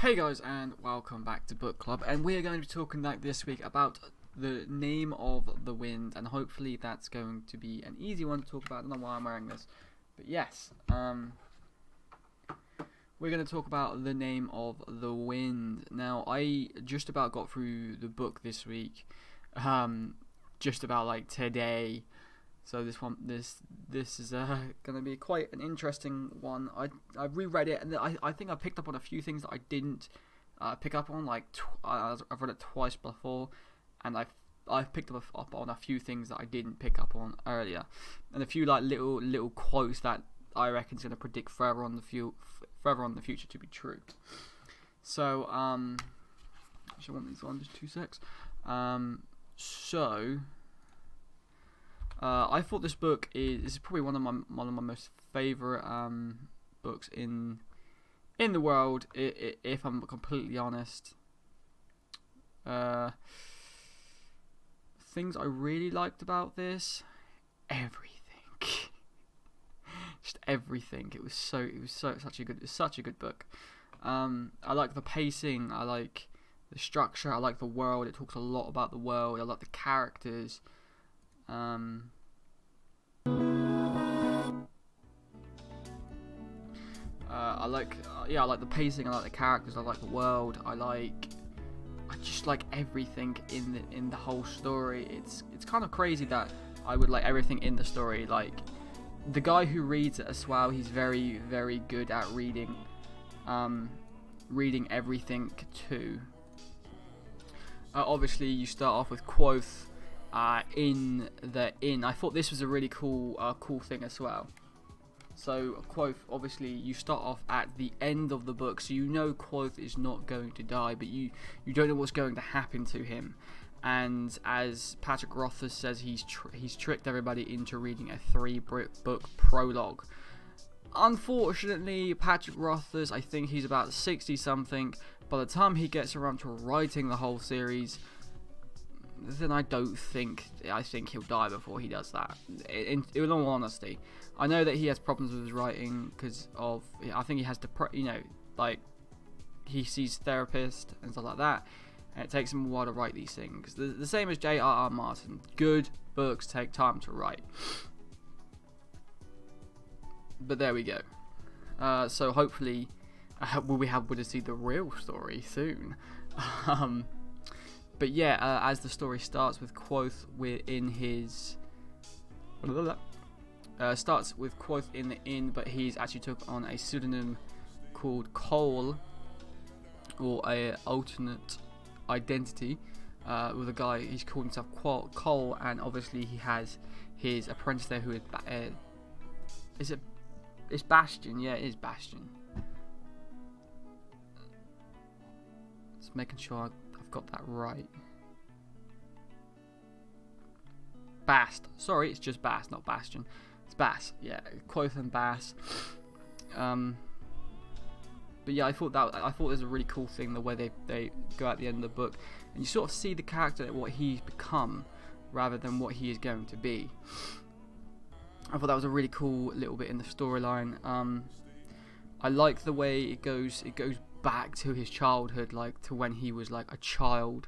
Hey guys, and welcome back to Book Club, and we are going to be talking this week about The Name of the Wind, and hopefully that's going to be an easy one to talk about. I don't know why I'm wearing this, but yes, we're going to talk about The Name of the Wind. Now, I just about got through the book this week, just about like today. So this is going to be quite an interesting one. I reread it, and I think I picked up on a few things that I didn't pick up on. I've read it twice before, and I've picked up on a few things that I didn't pick up on earlier, and a few like little quotes that I reckon is going to predict further on in the future to be true. So actually, I want these on just 2 secs. I thought this book is probably one of my most favorite books in the world. If I'm completely honest, things I really liked about this, everything, just everything. It was such a good book. I like the pacing. I like the structure. I like the world. It talks a lot about the world. I like the characters. I like the pacing. I like the characters. I like the world. I just like everything in the whole story. It's kind of crazy that I would like everything in the story. Like the guy who reads it as well, he's very, very good at reading everything too. Obviously, you start off with Quoth. In the inn. I thought this was a really cool thing as well. So Quoth, obviously you start off at the end of the book, so you know Quoth is not going to die, but you don't know what's going to happen to him. And as Patrick Rothfuss says, he's tricked everybody into reading a 3-book prologue. Unfortunately, Patrick Rothfuss, I think he's about 60 something. By the time he gets around to writing the whole series, then I think he'll die before he does that. In all honesty, I know that he has problems with his writing because of, I think he has he sees therapists and stuff like that, and it takes him a while to write these things. The same as J.R.R. Martin. Good books take time to write. But there we go. So hopefully, we'll see the real story soon. But yeah, as the story starts with Quoth in the inn, but he's actually took on a pseudonym called Cole, or a alternate identity, with a guy. He's called himself Cole, and obviously he has his apprentice there who is it's Bastion. Yeah, it is Bastion. Just making sure I've got that right. Bast. Sorry, it's just Bast, not Bastion. It's Bass. Yeah, Quoth and Bass. But yeah, I thought it was a really cool thing, the way they go at the end of the book, and you sort of see the character, what he's become, rather than what he is going to be. I thought that was a really cool little bit in the storyline. I like the way it goes back to his childhood, like to when he was like a child.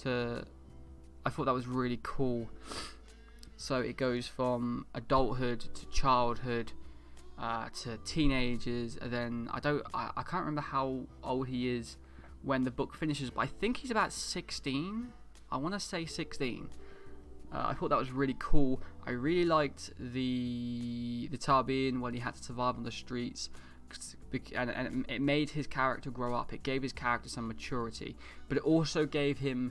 I thought that was really cool. So it goes from adulthood to childhood, to teenagers, and then I can't remember how old he is when the book finishes, but I think he's about 16. I want to say 16. I thought that was really cool. I really liked the Tarbean when he had to survive on the streets, and it made his character grow up. It gave his character some maturity, but it also gave him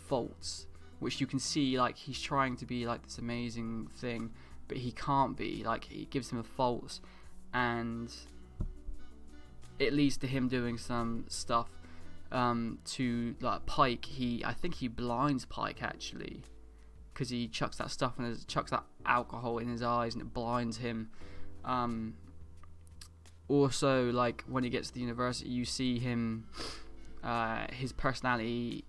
faults, which you can see, like he's trying to be like this amazing thing, but he can't be. Like it gives him faults, and it leads to him doing some stuff to like Pike. I think he blinds Pike actually, because he chucks that alcohol in his eyes and it blinds him. Also, like when he gets to the university, you see him, his personality,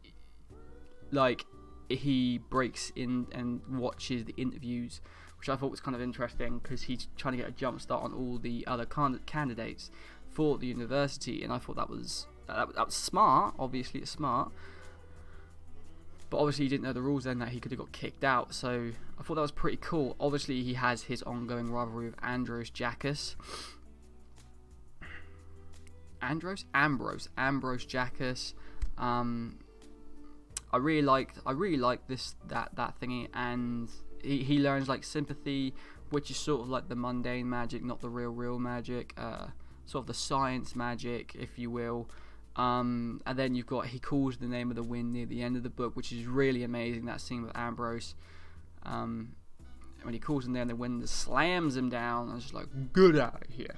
like he breaks in and watches the interviews, which I thought was kind of interesting because he's trying to get a jump start on all the other candidates for the university, and I thought that was that was smart. Obviously, it's smart. But obviously, he didn't know the rules then, that he could have got kicked out. So I thought that was pretty cool. Obviously, he has his ongoing rivalry with Ambrose Jackus. Ambrose Jackus. I really liked that thingy, and he learns like sympathy, which is sort of like the mundane magic, not the real magic, sort of the science magic, if you will. And then you've got, he calls the name of the wind near the end of the book, which is really amazing, that scene with Ambrose. When he calls the name of the wind, slams him down, and it's just like, get out of here.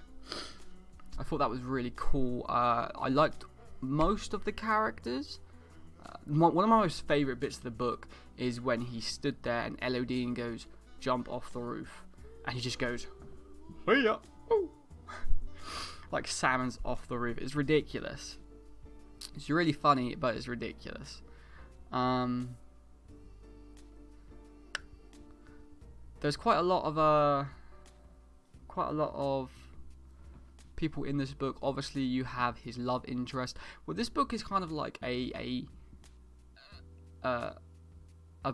I thought that was really cool. I liked most of the characters. One of my most favourite bits of the book is when he stood there and Elodine goes, jump off the roof. And he just goes, hiya, like salmons off the roof. It's ridiculous. It's really funny, but it's ridiculous. There's quite a lot of people in this book. Obviously, you have his love interest. Well, this book is kind of like a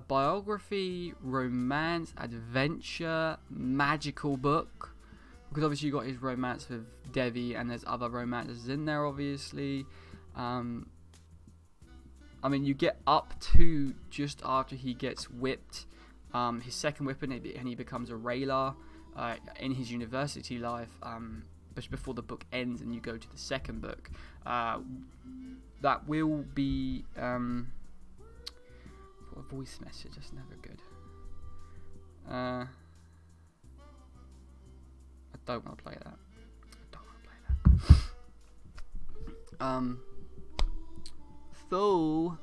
biography, romance, adventure, magical book. Because obviously you got his romance with Devi, and there's other romances in there, obviously. I mean, you get up to just after he gets whipped, his second whipping, and he becomes a Raylar in his university life. But before the book ends and you go to the second book, that will be a voice message. That's never good. I don't want to play that. So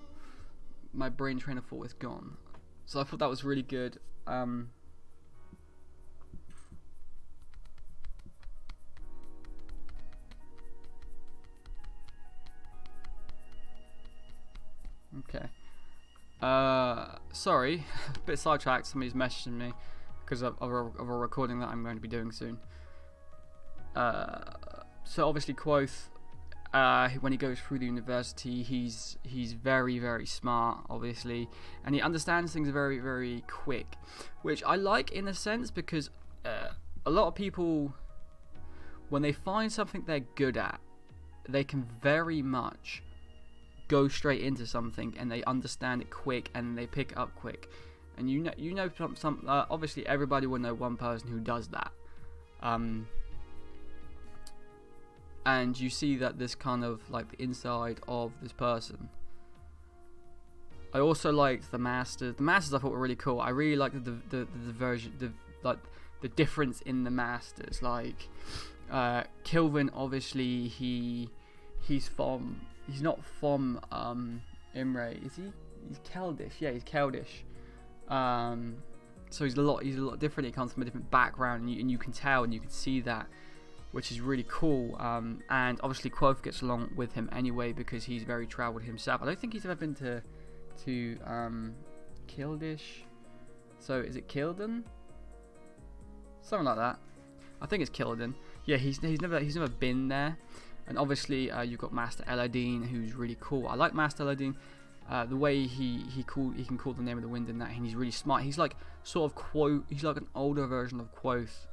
my brain train of thought is gone. So I thought that was really good. Okay. Sorry, a bit sidetracked. Somebody's messaging me because of a recording that I'm going to be doing soon. So obviously Quoth, when he goes through the university, he's very, very smart, obviously, and he understands things very, very quick, which I like in a sense, because a lot of people, when they find something they're good at, they can very much go straight into something, and they understand it quick, and they pick it up quick. And you know some obviously everybody will know one person who does that. And you see that this kind of like the inside of this person. I also liked the Masters. The Masters I thought were really cool. I really liked the version, the difference in the Masters. Like Kilvin, obviously he's not from Imre. Is he? He's Keldish. Yeah, he's Keldish. So he's a lot different. He comes from a different background, and you can tell, and you can see that, which is really cool. And obviously Quoth gets along with him anyway because he's very travelled himself. I don't think he's ever been to Kildish. So is it Kilden? Something like that. I think it's Kilden. Yeah, he's never been there. And obviously you've got Master Eladine, who's really cool. I like Master Eladine. The way he can call the name of the wind in that, and he's really smart. He's like sort of Quoth. He's like an older version of Quoth.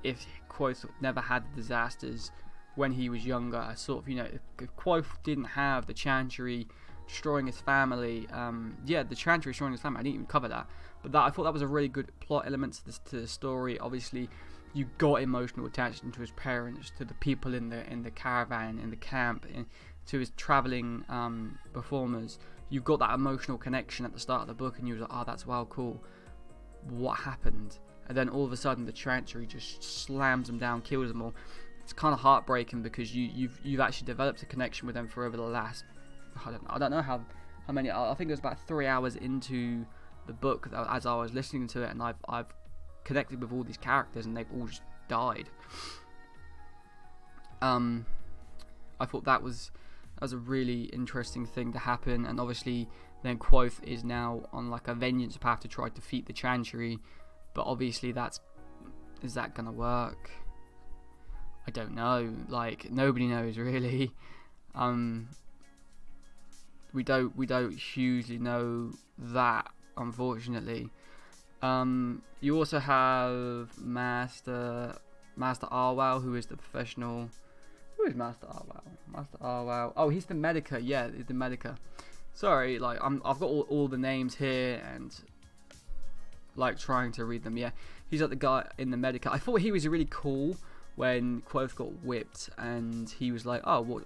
If Quoth never had the disasters when he was younger, sort of, if Quoth didn't have the Chantry destroying his family, the Chantry destroying his family, I didn't even cover that, but I thought that was a really good plot element to the story. Obviously, you got emotional attachment to his parents, to the people in the caravan, in the camp, to his travelling performers. You've got that emotional connection at the start of the book, and you was like, oh, that's wow, cool. What happened? And then all of a sudden the Chantry just slams them down, kills them all. It's kind of heartbreaking because you've actually developed a connection with them for over the last, I don't know how many. I think it was about 3 hours into the book as I was listening to it, and I've connected with all these characters, and they've all just died. I thought that was a really interesting thing to happen, and obviously then Quoth is now on like a vengeance path to try to defeat the Chantry. But obviously is that gonna work? I don't know. Like, nobody knows really. We don't hugely know that, unfortunately. You also have Master Arwell, who is the professional. Who is Master Arwell? Master Arwell. Oh, he's the Medica. Yeah, he's the Medica. Sorry, like I've got all the names here and like trying to read them. Yeah, he's like the guy in the Medica. I thought he was really cool when Quoth got whipped, and he was like, "Oh, what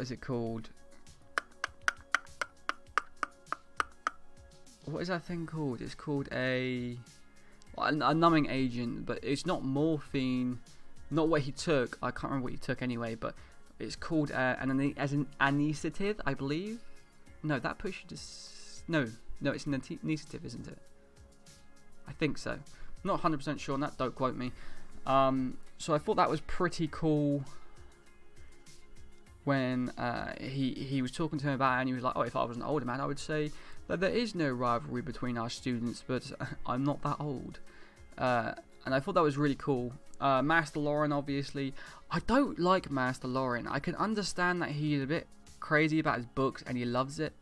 is it called? What is that thing called? It's called a numbing agent, but it's not morphine. Not what he took. I can't remember what he took anyway, but it's called an anaesthetic, I believe. No, that puts you to no, it's an anaesthetic, isn't it? I think so. Not 100% sure on that. Don't quote me. So I thought that was pretty cool when he was talking to him about it, and he was like, "Oh, if I was an older man, I would say that there is no rivalry between our students, but I'm not that old." And I thought that was really cool. Master Lauren, obviously. I don't like Master Lauren. I can understand that he's a bit crazy about his books and he loves it,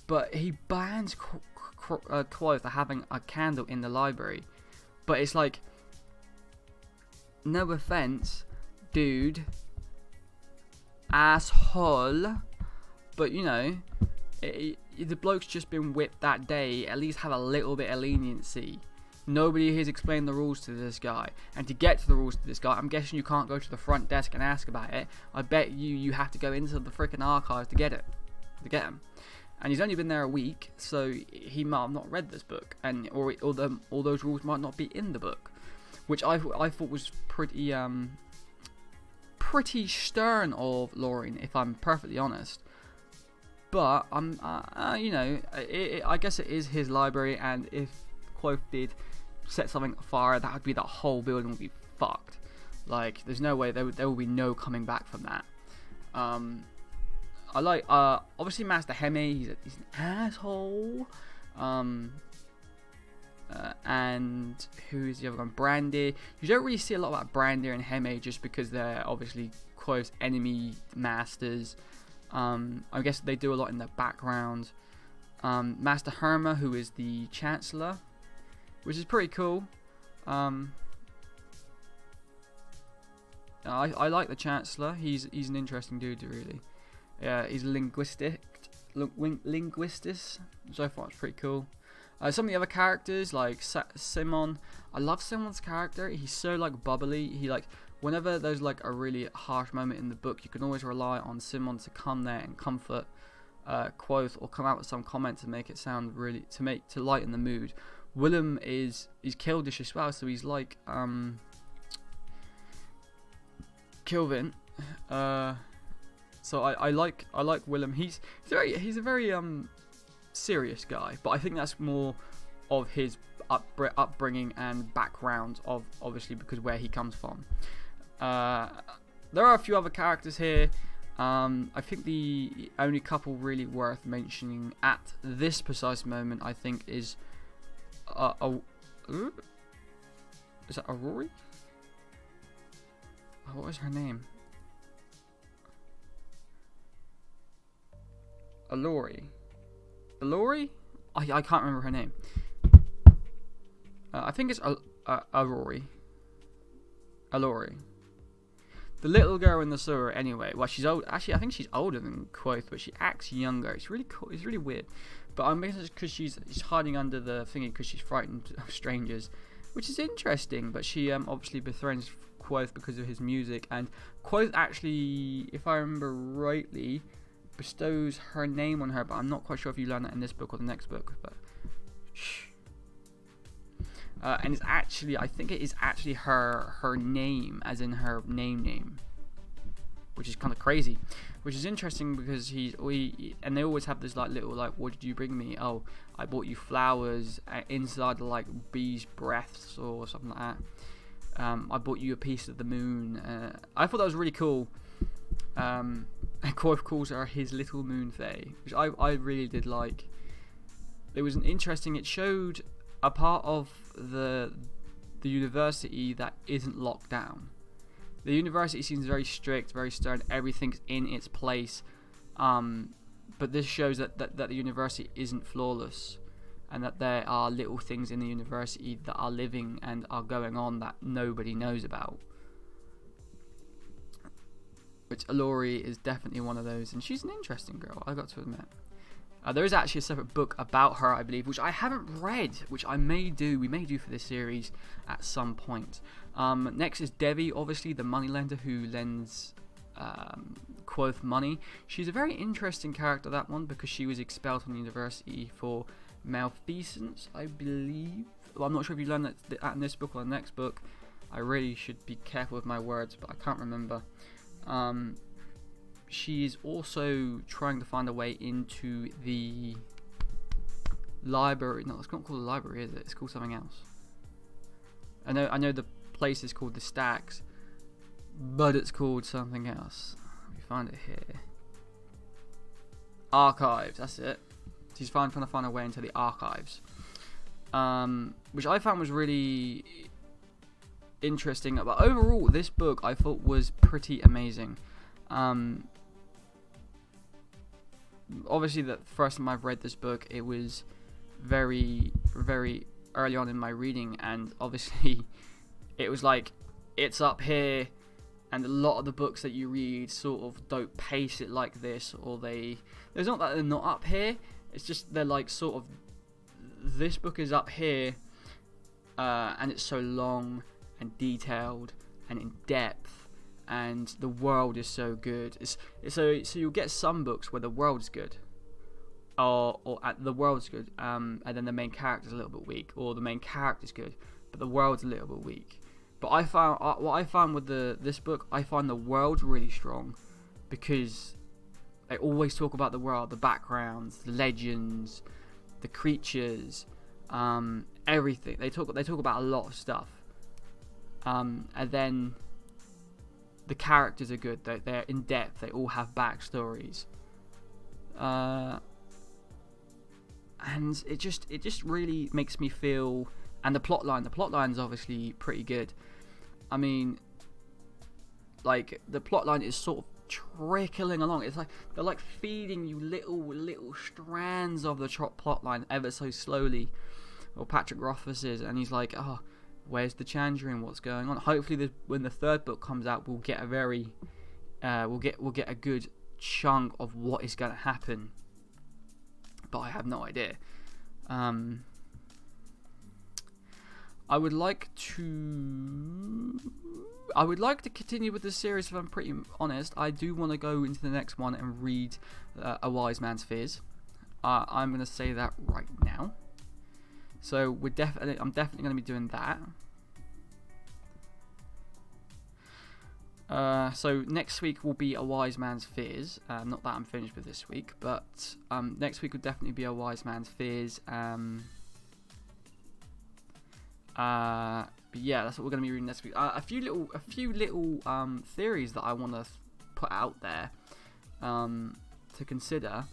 but he bans Quoth for having a candle in the library. But it's like, no offense, dude, asshole, but you know, the bloke's just been whipped that day. At least have a little bit of leniency. Nobody has explained the rules to this guy, and to get to the rules to this guy, I'm guessing you can't go to the front desk and ask about it. I bet you have to go into the freaking archives to get him. And he's only been there a week, so he might have not read this book, and or all those rules might not be in the book, which I thought was pretty stern of Lauren, if I'm perfectly honest. But you know, I guess it is his library, and if Quoth did set something afire, that would be the whole building would be fucked. Like, there's no way there will be no coming back from that. I like obviously Master Hemme. He's an asshole. And who is the other one? Brandy. You don't really see a lot about Brandy and Hemme just because they're obviously Quoth's enemy masters. I guess they do a lot in the background. Master Herma, who is the Chancellor, which is pretty cool. I like the Chancellor. He's an interesting dude, really. He's linguistic, so far it's pretty cool. Some of the other characters, like Simon, I love Simon's character. He's so like bubbly. He like, whenever there's like a really harsh moment in the book, you can always rely on Simon to come there and comfort Quoth, or come out with some comment to make it sound really to lighten the mood. Willem is Kildish as well, so he's like Kilvin. So I like Willem. He's a very serious guy, but I think that's more of his upbringing and background, of obviously because where he comes from. There are a few other characters here. I think the only couple really worth mentioning at this precise moment, I think, is is that Aurori? Oh, what was her name? Alori? I can't remember her name. I think it's Alori. The little girl in the sewer, anyway. Well, she's old. Actually, I think she's older than Quoth, but she acts younger. It's really cool. It's really weird. But I'm guessing it's because she's hiding under the thingy because she's frightened of strangers, which is interesting. But she obviously befriends Quoth because of his music, and Quoth actually, if I remember rightly, bestows her name on her. But I'm not quite sure if you learn that in this book or the next book. But shh. And it's actually, I think it is actually her name, as in her name, which is kind of crazy, which is interesting because and they always have this like little like, what did you bring me? Oh, I bought you flowers inside the like bees' breaths or something like that. I bought you a piece of the moon. I thought that was really cool. And Quoth calls her his little moon fae, which I really did like. It was it showed a part of the university that isn't locked down. The university seems very strict, very stern. Everything's in its place. But this shows that the university isn't flawless, and that there are little things in the university that are living and are going on that nobody knows about. Which Alori is definitely one of those, and she's an interesting girl, I got to admit. There is actually a separate book about her, I believe, which I haven't read, which we may do for this series at some point. Next is Devi, obviously the moneylender who lends Quoth money. She's a very interesting character, that one, because she was expelled from the university for malfeasance, I believe. Well, I'm not sure if you learned that in this book or the next book. I really should be careful with my words, but I can't remember. She's also trying to find a way into the library. No, it's not called the library, is it? It's called something else. I know the place is called the Stacks, but it's called something else. Let me find it here. Archives, that's it. She's trying to find a way into the archives, which I found was really interesting. But overall, this book I thought was pretty amazing. Obviously, the first time I've read this book, it was very, very early on in my reading, and obviously it was like, it's up here, and a lot of the books that you read sort of don't pace it like this, or there's not that they're not up here, it's just they're like sort of, this book is up here, and it's so long and detailed and in depth, and the world is so good. So you'll get some books where the world's good, or the world's good, and then the main character's a little bit weak, or the main character's good, but the world's a little bit weak. But what I found with this book, I find the world really strong, because they always talk about the world, the backgrounds, the legends, the creatures, everything. They talk about a lot of stuff, and then the characters are good. They're in depth. They all have backstories, and it just really makes me feel. And the plotline is obviously pretty good. I mean, like, the plotline is sort of trickling along. It's like they're like feeding you little strands of the plotline ever so slowly. Well, Patrick Rothfuss is, and he's like, oh, where's the Chandrian? What's going on? Hopefully, when the third book comes out, we'll get a good chunk of what is going to happen. But I have no idea. I would like to continue with this series, if I'm pretty honest. I do want to go into the next one and read A Wise Man's Fears. I'm going to say that right now. So I'm definitely going to be doing that. So next week will be A Wise Man's Fears. Not that I'm finished with this week, but next week will definitely be A Wise Man's Fears. But yeah, that's what we're going to be reading next week. A few little theories that I want to put out there to consider.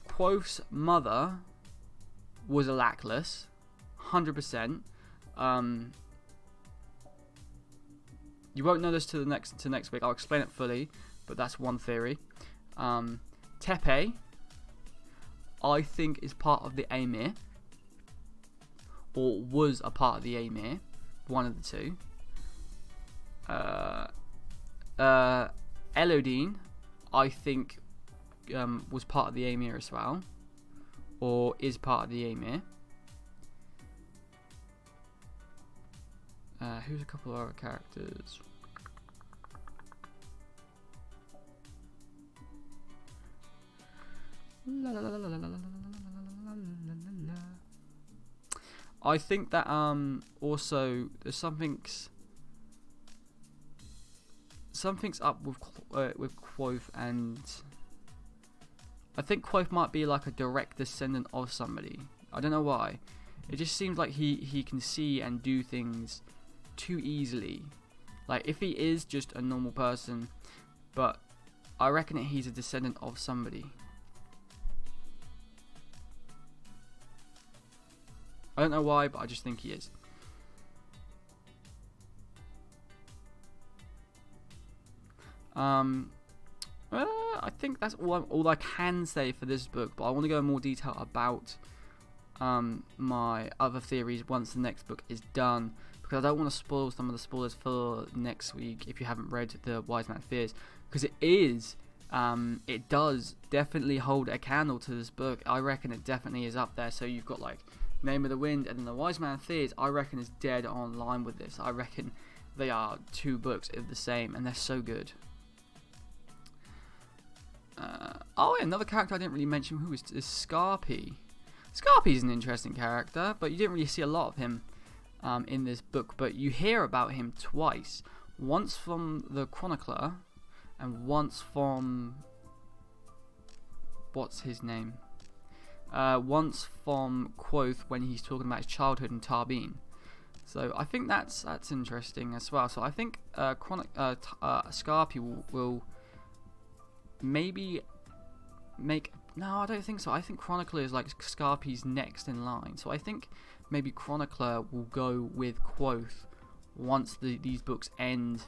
Quoth's mother was a Lackless, 100%. You won't know this to next week. I'll explain it fully, but that's one theory. Tepe, I think, is part of the Amir, or was a part of the Amir, one of the two. Elodine, I think, was part of the Amir as well, or is part of the Amir. Who's a couple of other characters? I think that also there's something's up with Quoth, and I think Quoth might be like a direct descendant of somebody. I don't know why. It just seems like he can see and do things too easily. Like, if he is just a normal person, but I reckon that he's a descendant of somebody. I don't know why, but I just think he is. I think that's all I can say for this book, but I want to go in more detail about my other theories once the next book is done, because I don't want to spoil some of the spoilers for next week if you haven't read The Wise Man Fears, because it does definitely hold a candle to this book. I reckon it definitely is up there. So you've got like Name of the Wind and then The Wise Man Fears. I reckon is dead on line with this. I reckon they are two books of the same, and they're so good. Another character I didn't really mention who is Scarpy. Scarpy's an interesting character, but you didn't really see a lot of him in this book. But you hear about him twice. Once from the Chronicler, and once from... what's his name? Once from Quoth when he's talking about his childhood in Tarbeen. So I think that's interesting as well. So I think Scarpy will maybe make... No, I don't think so. I think Chronicler is like Scarpy's next in line. So I think maybe Chronicler will go with Quoth once these books end,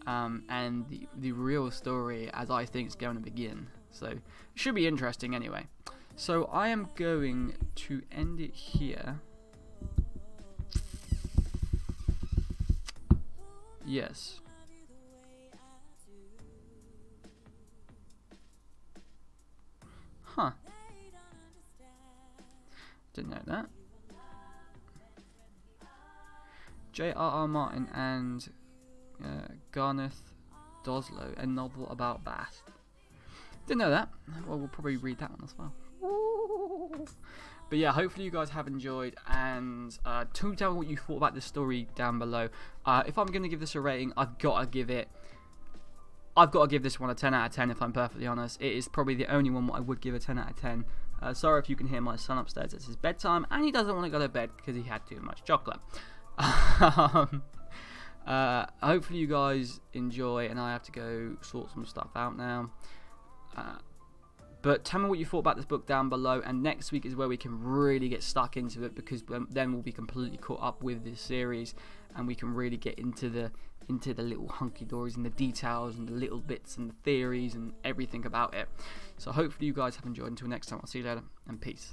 and the real story, as I think, is going to begin. So it should be interesting anyway. So I am going to end it here. Yes. Huh. Didn't know that. J.R.R. Martin and Gareth Doslow, a novel about Bast. Didn't know that. Well, we'll probably read that one as well. But yeah, hopefully you guys have enjoyed, and do tell me what you thought about this story down below. If I'm going to give this a rating, I've got to give this one a 10 out of 10 if I'm perfectly honest. It is probably the only one I would give a 10 out of 10. Sorry if you can hear my son upstairs. It's his bedtime and he doesn't want to go to bed because he had too much chocolate. Hopefully you guys enjoy, and I have to go sort some stuff out now. But tell me what you thought about this book down below, and next week is where we can really get stuck into it, because then we'll be completely caught up with this series, and we can really get into the little hunky-dories and the details and the little bits and the theories and everything about it. So hopefully you guys have enjoyed. Until next time, I'll see you later, and peace.